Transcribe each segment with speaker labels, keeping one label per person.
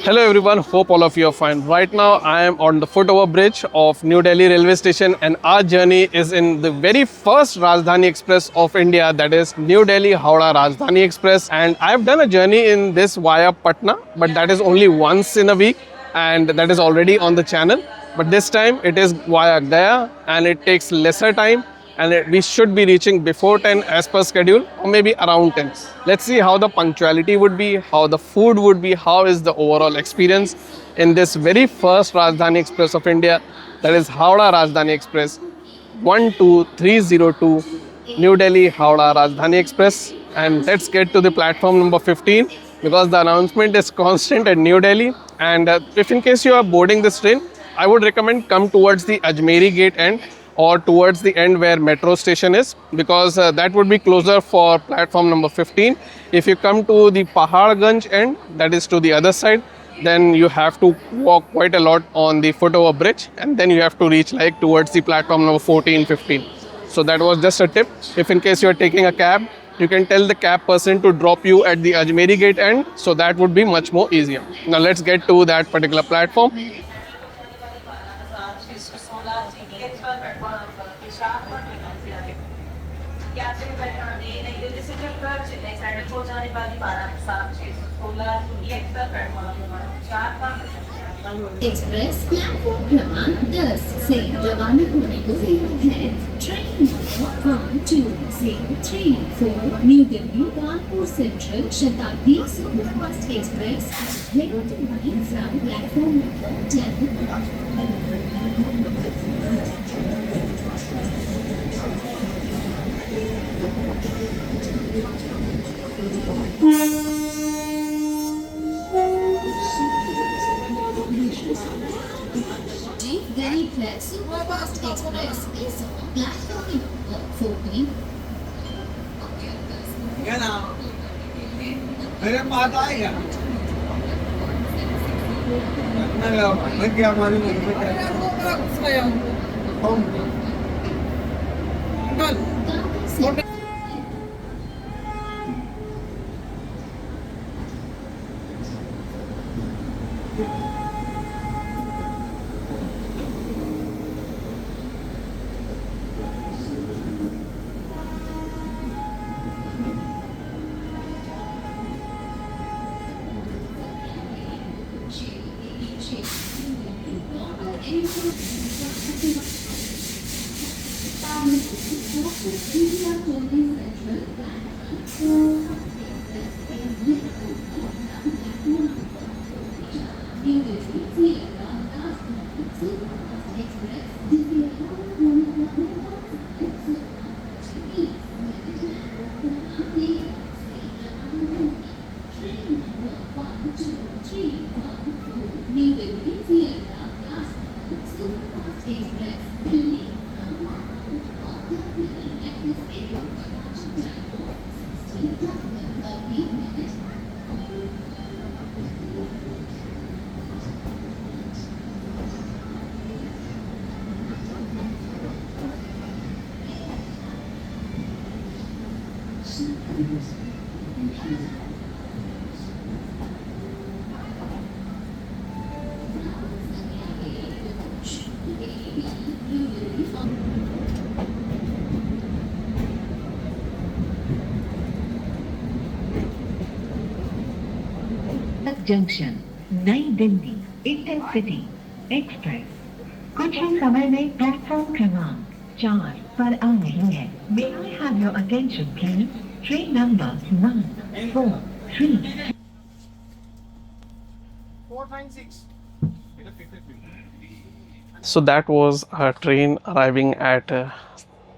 Speaker 1: Hello everyone, hope all of you are fine. Right now I am on the footover bridge of New Delhi railway station and our journey is in the very first Rajdhani Express of India, that is New Delhi Howrah Rajdhani Express. And I have done a journey in this via Patna, but that is only once in a week and that is already on the channel. But this time it is via Gaya and it takes lesser time and we should be reaching before 10 as per schedule or maybe around 10. Let's see how the punctuality would be, how the food would be, how is the overall experience in this very first Rajdhani Express of India, that is Howrah Rajdhani Express 12302 New Delhi Howrah Rajdhani Express. And let's get to the platform number 15 because the announcement is constant at New Delhi. And if in case you are boarding this train, I would recommend come towards the Ajmeri gate end or towards the end where metro station is, because that would be closer for platform number 15. If you come to the Paharganj end, that is to the other side, then you have to walk quite a lot on the footover bridge and then you have to reach like towards the platform number 14, 15. So that was just a tip. If in case you are taking a cab, you can tell the cab person to drop you at the Ajmeri gate end, so that would be much more easier. Now let's get to that particular platform.
Speaker 2: Express platform क्रमांक 10 से रवाना होने को तैयार है। Train number 12334 New Delhi Kanpur central Shatabdi superfast express heading to line from platform number 10. Delhi Plus Superfast Express is on platform number 14.
Speaker 3: मेरे पास आएगा मैं क्या मालूम
Speaker 4: जंक्शन नई दिल्ली इंटरसिटी एक्सप्रेस कुछ ही समय में प्लेटफॉर्म क्रमांक 4 पर आ रही है। May I have your attention please. Train number 143
Speaker 1: So that was a train arriving at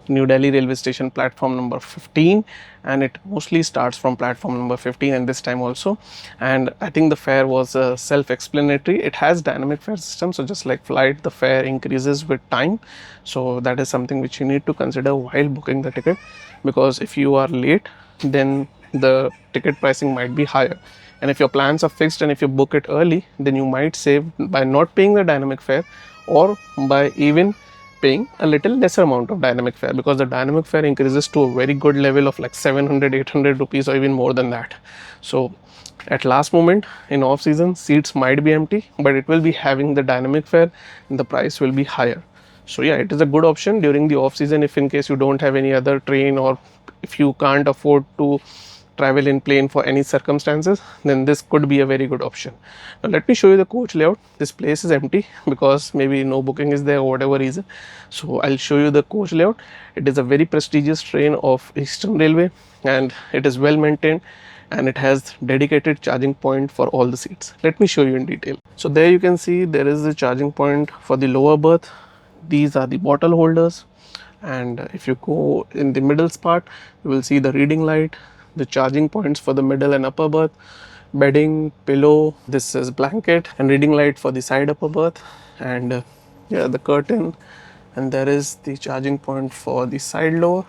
Speaker 1: New Delhi railway station platform number 15, and it mostly starts from platform number 15 and this time also. And I think the fare was self-explanatory. It has dynamic fare system, so just like flight, the fare increases with time. So that is something which you need to consider while booking the ticket, because if you are late, then the ticket pricing might be higher. And if your plans are fixed and if you book it early, then you might save by not paying the dynamic fare or by even paying a little lesser amount of dynamic fare, because the dynamic fare increases to a very good level of like 700, 800 rupees or even more than that. So At last moment in off season, seats might be empty, but it will be having the dynamic fare and the price will be higher. So yeah, it is a good option during the off season if in case you don't have any other train, or if you can't afford to travel in plane for any circumstances, then this could be a very good option. Now let me show you the coach layout. This place is empty because maybe no booking is there or whatever reason. So I'll show you the coach layout. It is a very prestigious train of Eastern Railway and it is well maintained, and it has dedicated charging point for all the seats. Let me show you in detail. So there you can see there is the charging point for the lower berth. These are the bottle holders, and if you go in the middle part, you will see the reading light, the charging points for the middle and upper berth, bedding, pillow, this is blanket, and reading light for the side upper berth, and yeah, the curtain, and there is the charging point for the side lower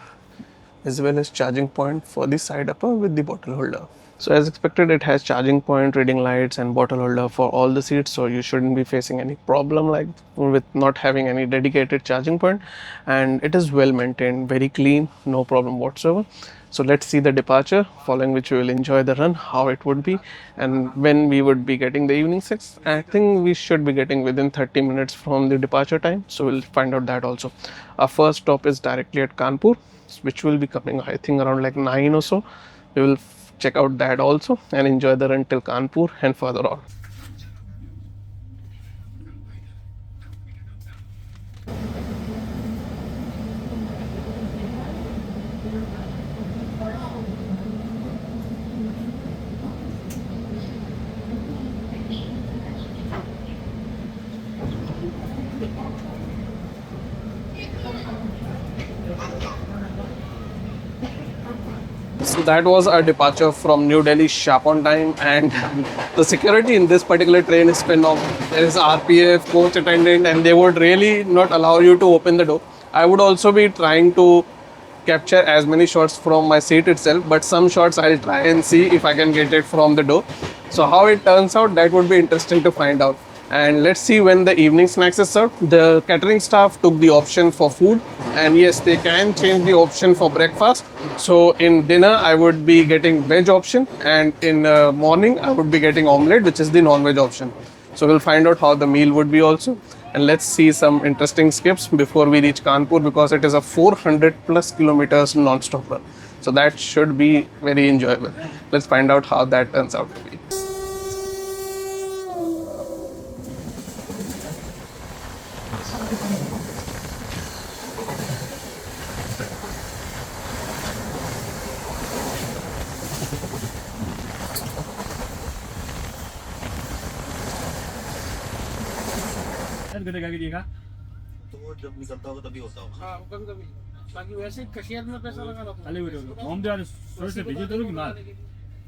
Speaker 1: as well as charging point for the side upper with the bottle holder. So as expected, it has charging point, reading lights and bottle holder for all the seats, so you shouldn't be facing any problem like with not having any dedicated charging point, and it is well maintained, very clean, no problem whatsoever. So let's see the departure, following which we will enjoy the run, how it would be, and when we would be getting the evening 6. I think we should be getting within 30 minutes from the departure time, so we'll find out that also. Our first stop is directly at Kanpur, which will be coming I think around like 9 or so. We will check out that also and enjoy the run till Kanpur and further on. So that was our departure from New Delhi sharp on time, and the security in this particular train is phenomenal. There is RPF, coach attendant, and they would really not allow you to open the door. I would also be trying to capture as many shots from my seat itself, but some shots I'll try and see if I can get it from the door. So how it turns out, that would be interesting to find out. And let's see when the evening snacks is served. The catering staff took the option for food, and yes, they can change the option for breakfast. So in dinner I would be getting veg option, and in morning I would be getting omelette, which is the non-veg option. So we'll find out how the meal would be also, and let's see some interesting skips before we reach Kanpur, because it is a 400 plus kilometers non-stop run. So that should be very enjoyable. Let's find out how that turns out to be.
Speaker 5: तो जब निकलता होगा तभी होता होगा
Speaker 6: हाँ कभी कभी बाकी वैसे कशियर में पैसा लगा
Speaker 7: हम यार थोड़े से भेजे तो कि मार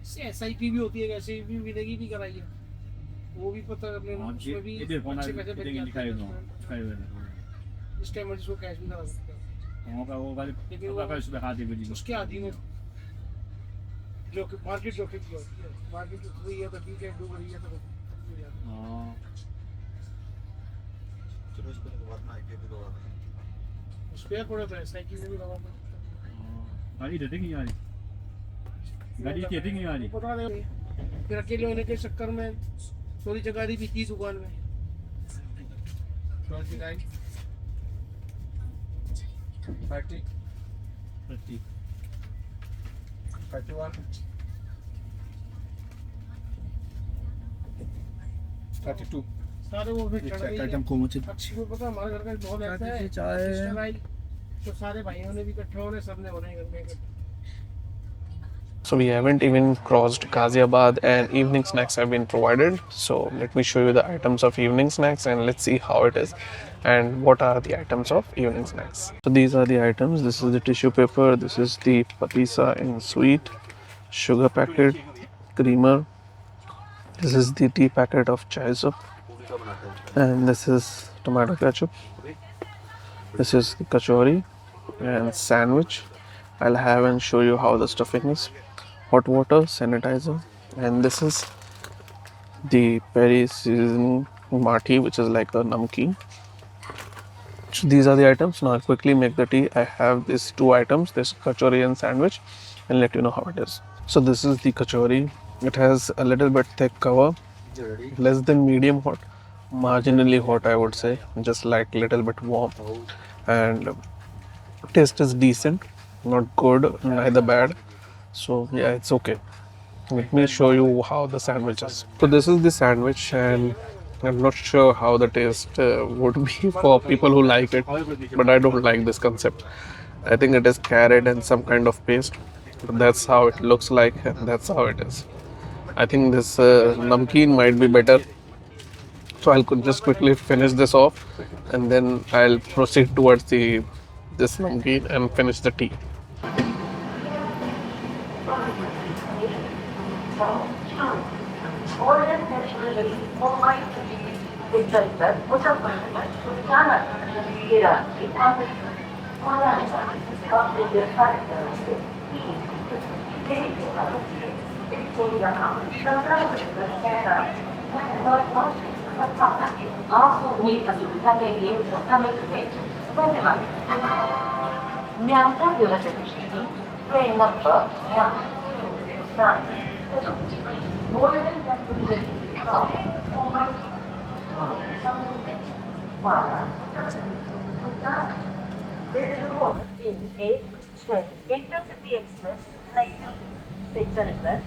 Speaker 6: SIP भी होती है, SIP भी मिलेगी नहीं कराई है, वो भी पता कर लेना, उसमें भी
Speaker 7: इधर फोन
Speaker 6: अच्छे पैसे बच
Speaker 7: दिखाई दो
Speaker 6: जाते हैं। इस टाइम जिसको कैश भी करा सकते हैं,
Speaker 7: वहां का वो वाले
Speaker 6: लेकिन
Speaker 7: वो का उसमें हाथ दे बजी
Speaker 6: उसके आदि में जो कि मार्केट जो कि मार्केट हुई है तो ठीक है, डूब रही है तो
Speaker 7: हां
Speaker 5: चलो इस पर बात ना आके भी दो
Speaker 6: उस पे पड़ा तो SIP में भी लगा
Speaker 7: गाड़ी देते नहीं आ रही गाड़ी देते नहीं आ रही
Speaker 6: पता नहीं, फिर अकेले होने के चक्कर में थोड़ी जगह दी थी दुकान में 29 30 31 32 सारे वो फिर चढ़ गई
Speaker 7: आइटम को मुझे
Speaker 6: अच्छी को पता हमारे घर का बहुत ऐसा है चाय तो सारे भाइयों ने भी इकट्ठे होने, सबने होने घर में इकट्ठे।
Speaker 1: So we haven't even crossed Ghaziabad and evening snacks have been provided. So let me show you the items of evening snacks and let's see how it is and what are the items of evening snacks. So these are the items. This is the tissue paper. This is the patisa in sweet, sugar packet, creamer. This is the tea packet of chai soup. And this is tomato ketchup. This is the kachori and sandwich. I'll have and show you how the stuffing is. Hot water, sanitizer, and this is the peri seasoning marti, which is like a namkeen. So these are the items. Now I'll quickly make the tea. I have these two items, this kachori and sandwich, and let you know how it is. So this is the kachori It has a little bit thick cover, less than medium hot, marginally hot I would say, just like little bit warm, and taste is decent, not good, neither bad. So yeah, it's okay. Let me show you how the sandwich is. So this is the sandwich, and I'm not sure how the taste would be for people who like it, but I don't like this concept. I think it is carrot and some kind of paste. But that's how it looks like, and that's how it is. I think this namkeen might be better. So I'll just quickly finish this off, and then I'll proceed towards the this namkeen and finish the tea.
Speaker 4: Intercity Express, Sector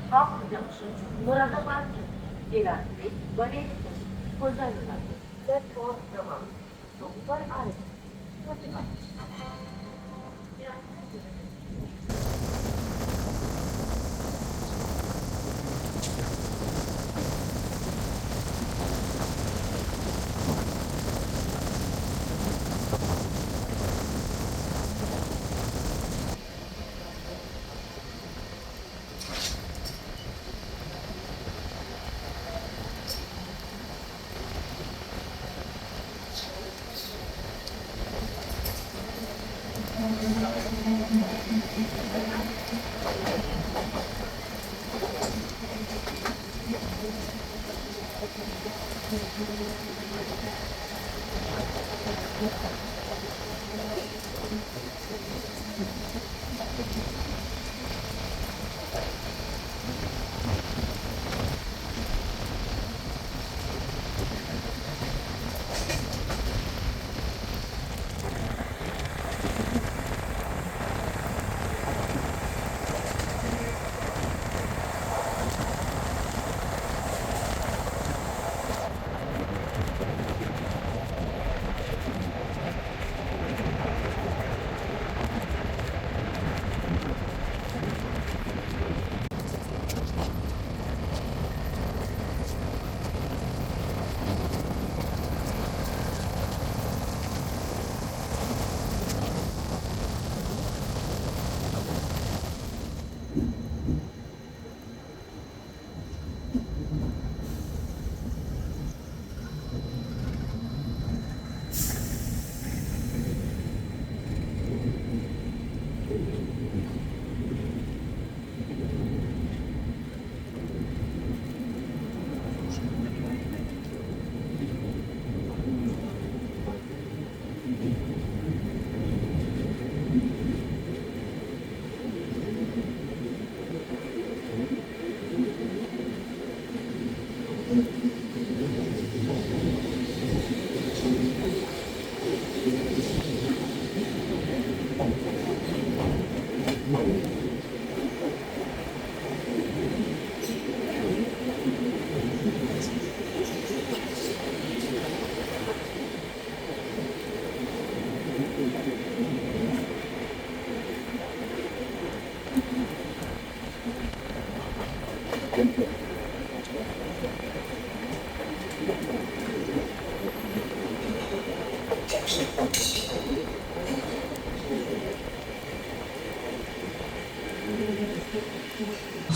Speaker 4: Howrah Junction, Moradabad, Iraqi, Bane, Kolkata, platform number 2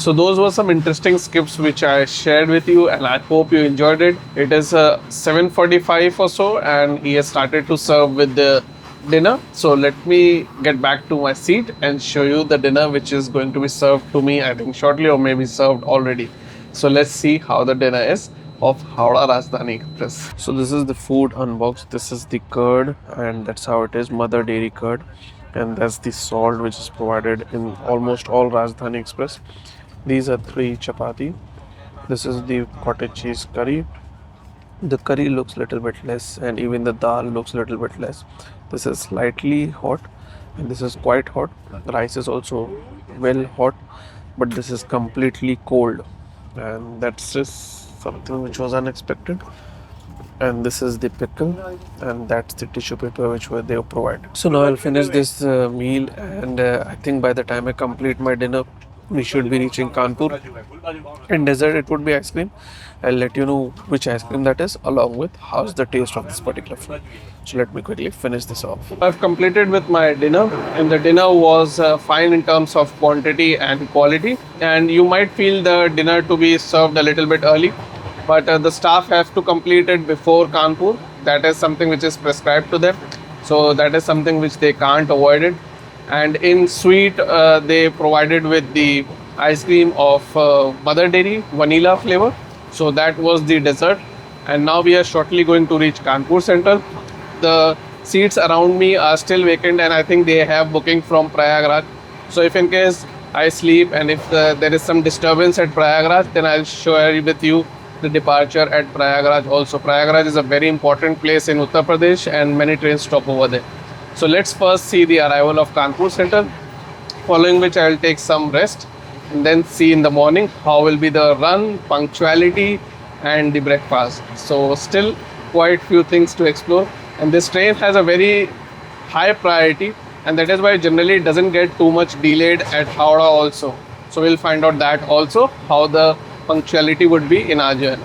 Speaker 4: So those were some interesting skips which I shared with you, and I hope you enjoyed it. It is 7:45 or so, and he has started to serve with the dinner. So let me get back to my seat and show you the dinner which is going to be served to me, I think shortly, or maybe served already. So let's see how the dinner is of Howrah Rajdhani Express. So this is the food unboxed. This is the curd, and that's how it is, mother dairy curd. And that's the salt which is provided in almost all Rajdhani Express.
Speaker 1: These are 3 chapati. This is the cottage cheese curry. The curry looks little bit less, and even the dal looks little bit less. This is slightly hot, and this is quite hot. The rice is also well hot, but this is completely cold, and that's just something which was unexpected. And this is the pickle, and that's the tissue paper which were they provided. So now I'll finish this meal, and I think by the time I complete my dinner, we should be reaching Kanpur. In dessert, it would be ice cream. I'll let you know which ice cream that is, along with how's the taste of this particular food. So let me quickly finish this off. I've completed with my dinner, and the dinner was fine in terms of quantity and quality. And you might feel the dinner to be served a little bit early, but the staff have to complete it before Kanpur. That is something which is prescribed to them. So that is something which they can't avoid it. And in sweet, they provided with the ice cream of Mother Dairy vanilla flavor. So that was the dessert. And now we are shortly going to reach Kanpur Central. The seats around me are still vacant, and I think they have booking from Prayagraj. So if in case I sleep and if there is some disturbance at Prayagraj, then I'll share with you the departure at Prayagraj also. Prayagraj is a very important place in Uttar Pradesh, and many trains stop over there. So let's first see the arrival of Kanpur Central, following which I will take some rest and then see in the morning how will be the run, punctuality and the breakfast. So still quite few things to explore, and this train has a very high priority, and that is why generally it doesn't get too much delayed at Howrah also. So we'll find out that also, how the punctuality would be in our journey.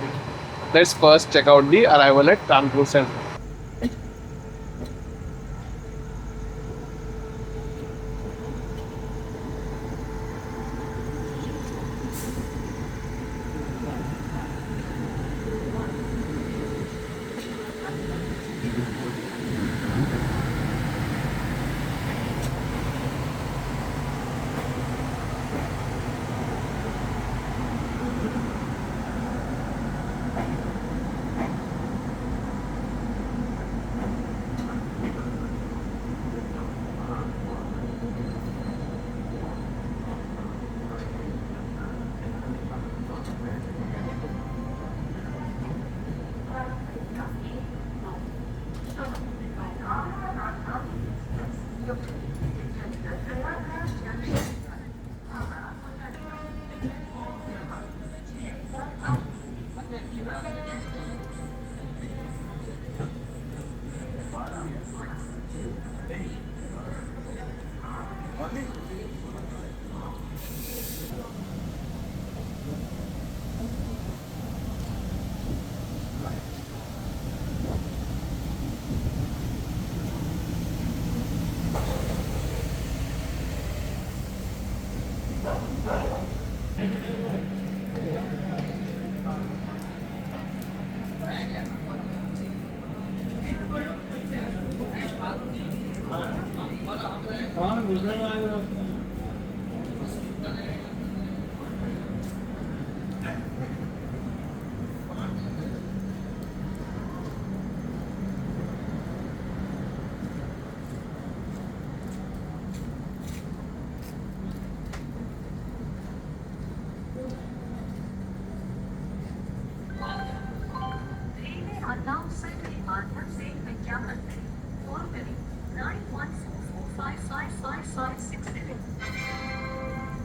Speaker 1: Let's first check out the arrival at Kanpur Central.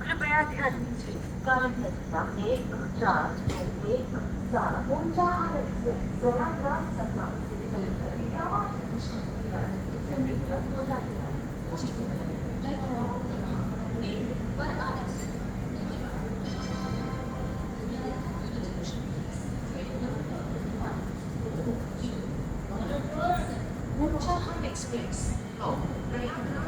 Speaker 4: कृपया ध्यान दीजिए कारण संख्या 1 4 1 4 ऊंचा से Prayagraj
Speaker 2: Express of Rajdhani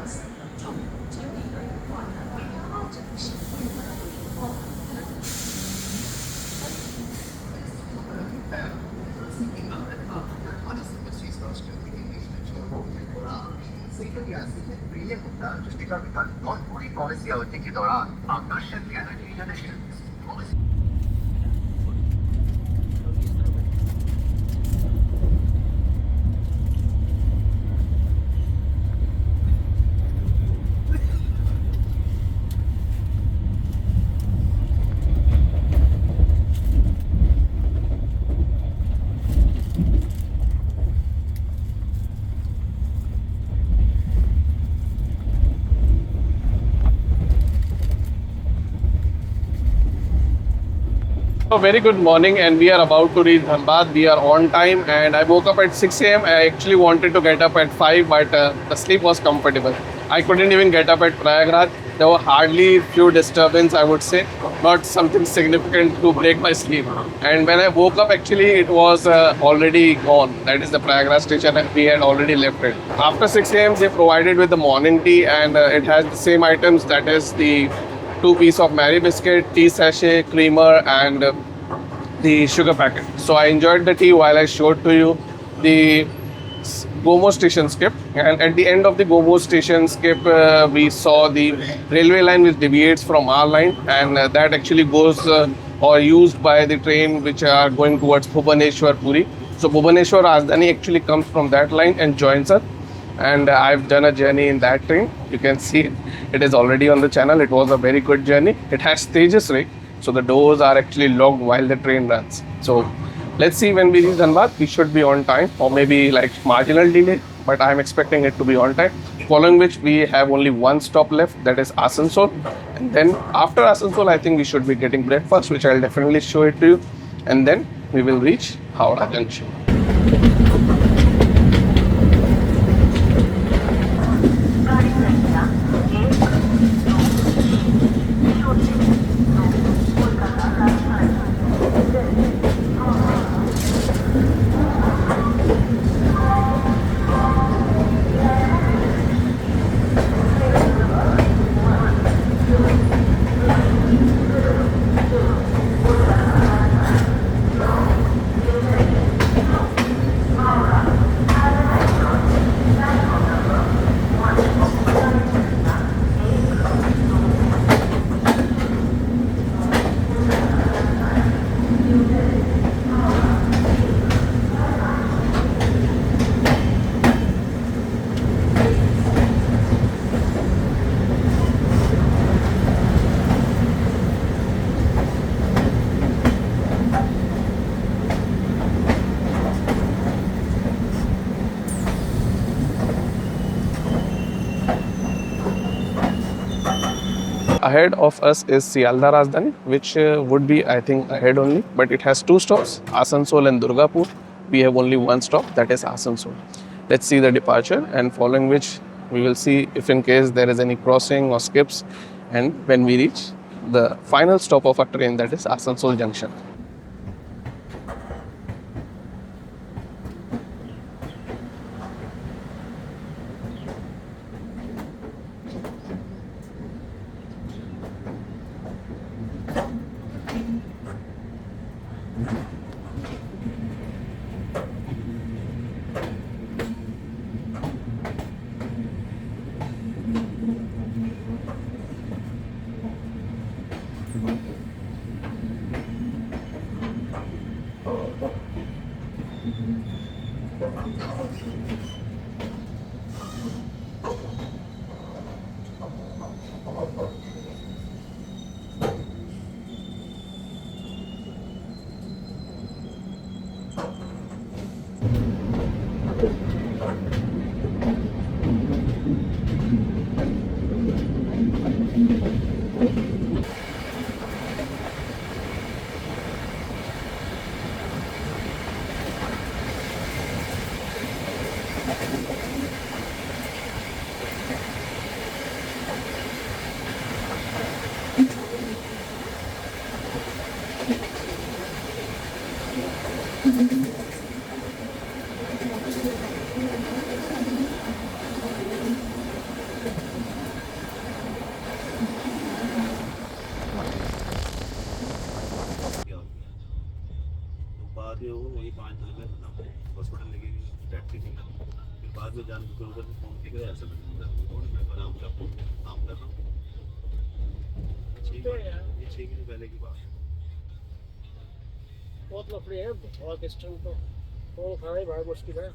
Speaker 8: policy अवधि के दौरान आकर्षण energy
Speaker 1: A very good morning, and we are about to reach Dhanbad. We are on time, and I woke up at 6 a.m. I actually wanted to get up at 5, but the sleep was comfortable. I couldn't even get up at Prayagraj. There were hardly few disturbance, I would say, not something significant to break my sleep. And when I woke up, actually, it was already gone. That is the Prayagraj station, and we had already left it. After 6 a.m., they provided with the morning tea, and it has the same items. That is the 2 piece of Mary biscuit, tea sachet, creamer, and the sugar packet. So I enjoyed the tea while I showed to you the Gomo station skip. And at the end of the Gomo station skip, we saw the railway line which deviates from our line, and that actually goes or used by the train which are going towards Bhubaneswar Puri. So Bhubaneswar Rajdhani actually comes from that line and joins us. And I've done a journey in that train. You can see it is already on the channel. It was a very good journey. It has Tejas ray, so the doors are actually locked while the train runs. So let's see when we reach Dhanbad. We should be on time, or maybe like marginal delay, but I'm expecting it to be on time. Following which we have only one stop left, that is Asansol. And then after Asansol, I think we should be getting breakfast, which I'll definitely show it to you. And then we will reach Howrah Junction. Ahead of us is Sialda Rajdhani, which would be, I think, ahead only, but it has 2 stops, Asansol and Durgapur. We have only one stop, that is Asansol. Let's see the departure, and following which we will see if in case there is any crossing or skips, and when we reach the final stop of our train, that is Asansol Junction.
Speaker 5: बाद में वो वही 5 दिन में hospital लेके taxi की फिर बाद में जाने को ऊपर फोन किया ऐसा आराम कर काम कर रहा हूँ 6 महीने पहले की बात
Speaker 6: बहुत लफड़े हैं बहुत स्टैंड तो फोन खाना ही बहुत मुश्किल है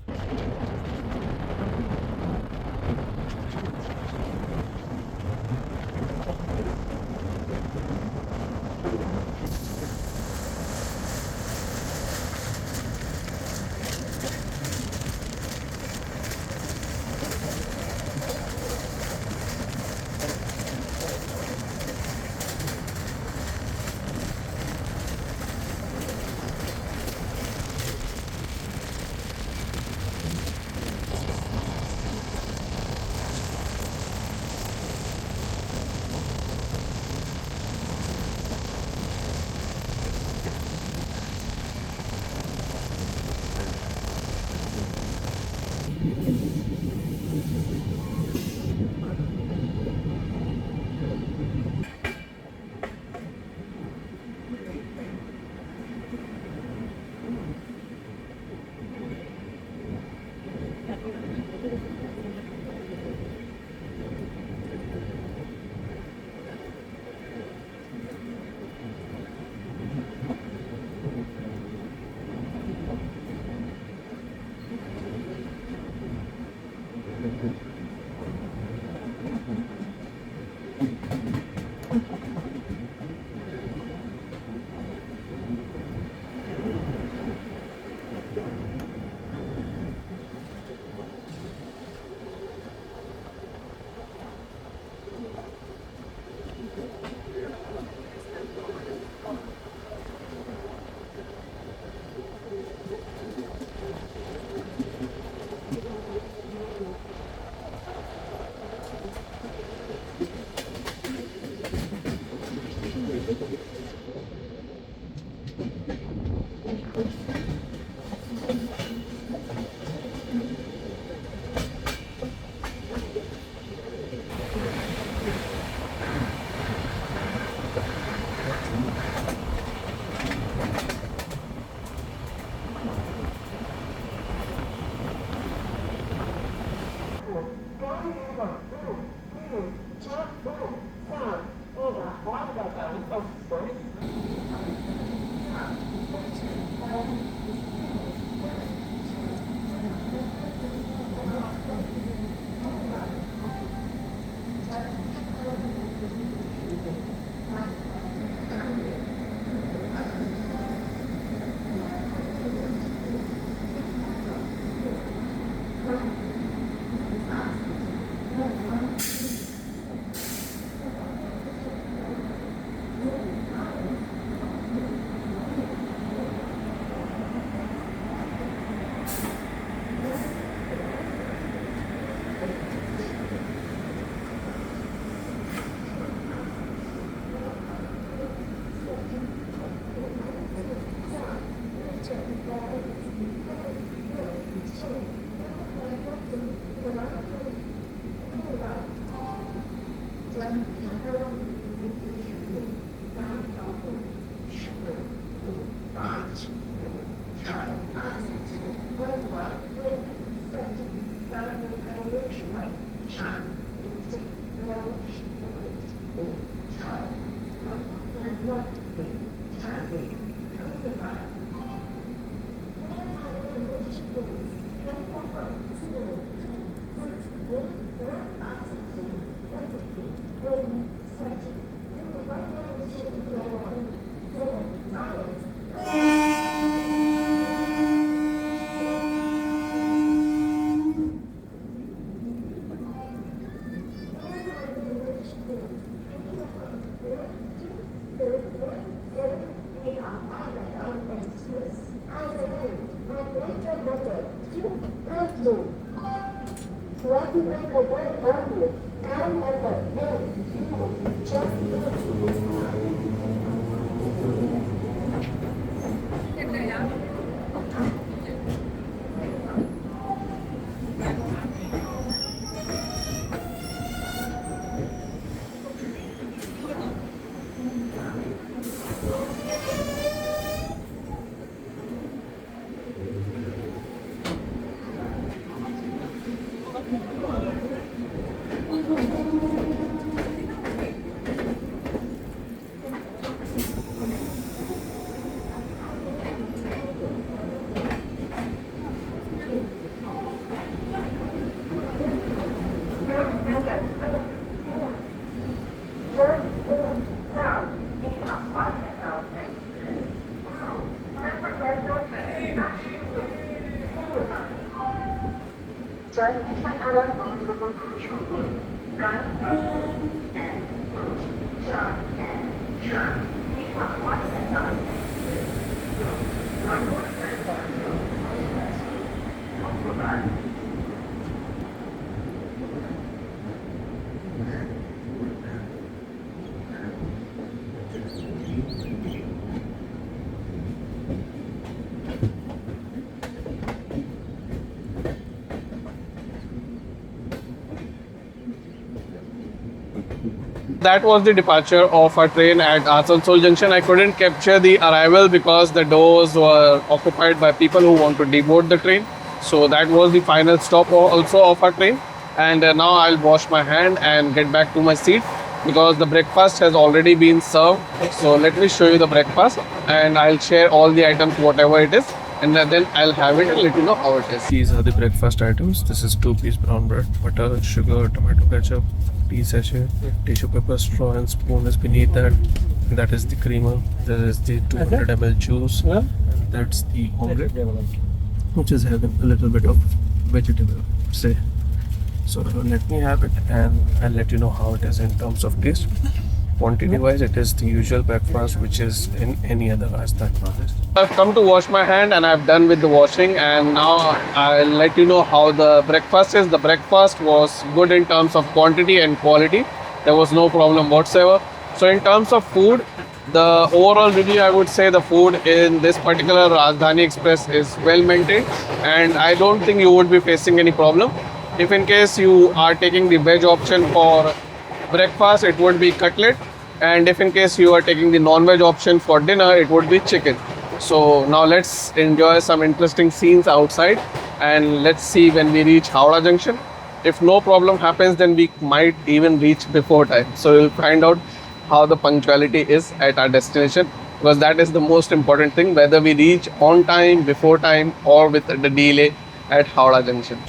Speaker 1: That was the departure of our train at Asansol Junction. I couldn't capture the arrival because the doors were occupied by people who want to deboard the train. So that was the final stop also of our train. And now I'll wash my hand and get back to my seat because the breakfast has already been served. So let me show you the breakfast and I'll share all the items, whatever it is, and then I'll have it and let you know how it is. These are the breakfast items. This is 2-piece brown bread, butter, sugar, tomato ketchup, tea sachet, tissue paper, straw and spoon is beneath that. That is the creamer. There is the 200 ml juice. And that's the omelette, which is having a little bit of vegetable, say. So let me have it and I'll let you know how it is in terms of taste. Quantity wise, it is the usual breakfast which is in any other Rajdhani place. I've come to wash my hand and I've done with the washing, and now I'll let you know how the breakfast is. The breakfast was good in terms of quantity and quality. There was no problem whatsoever. So in terms of food, the overall review, I would say the food in this particular Rajdhani Express is well maintained, and I don't think you would be facing any problem. If in case you are taking the veg option for breakfast, it would be cutlet, and if in case you are taking the non-veg option for dinner, it would be chicken. So now let's enjoy some interesting scenes outside, and let's see when we reach Howrah Junction. If no problem happens, then we might even reach before time. So we'll find out how the punctuality is at our destination, because that is the most important thing, whether we reach on time, before time, or with the delay at Howrah Junction.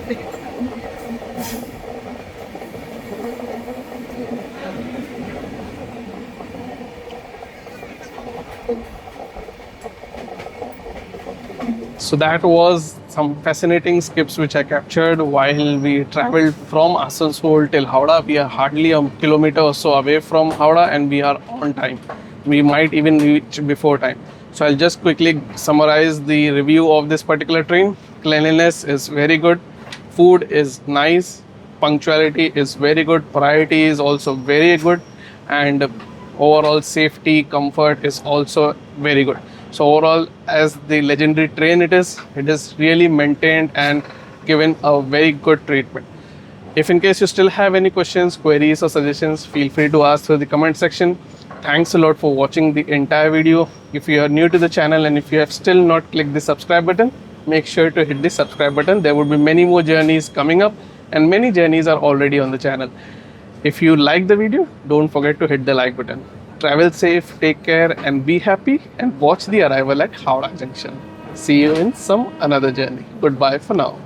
Speaker 1: So that was some fascinating skips which I captured while we traveled from Asansol till Howrah. We are hardly a kilometer or so away from Howrah and we are on time. We might even reach before time. So I'll just quickly summarize the review of this particular train. Cleanliness is very good. Food is nice. Punctuality is very good. Priority is also very good. And overall safety, comfort is also very good. So overall, as the legendary train it is really maintained and given a very good treatment. If in case you still have any questions, queries or suggestions, feel free to ask through the comment section. Thanks a lot for watching the entire video. If you are new to the channel and if you have still not clicked the subscribe button, make sure to hit the subscribe button. There would be many more journeys coming up and many journeys are already on the channel. If you like the video, don't forget to hit the like button. Travel safe, take care and be happy and watch the arrival at Howrah Junction. See you in some another journey. Goodbye for now.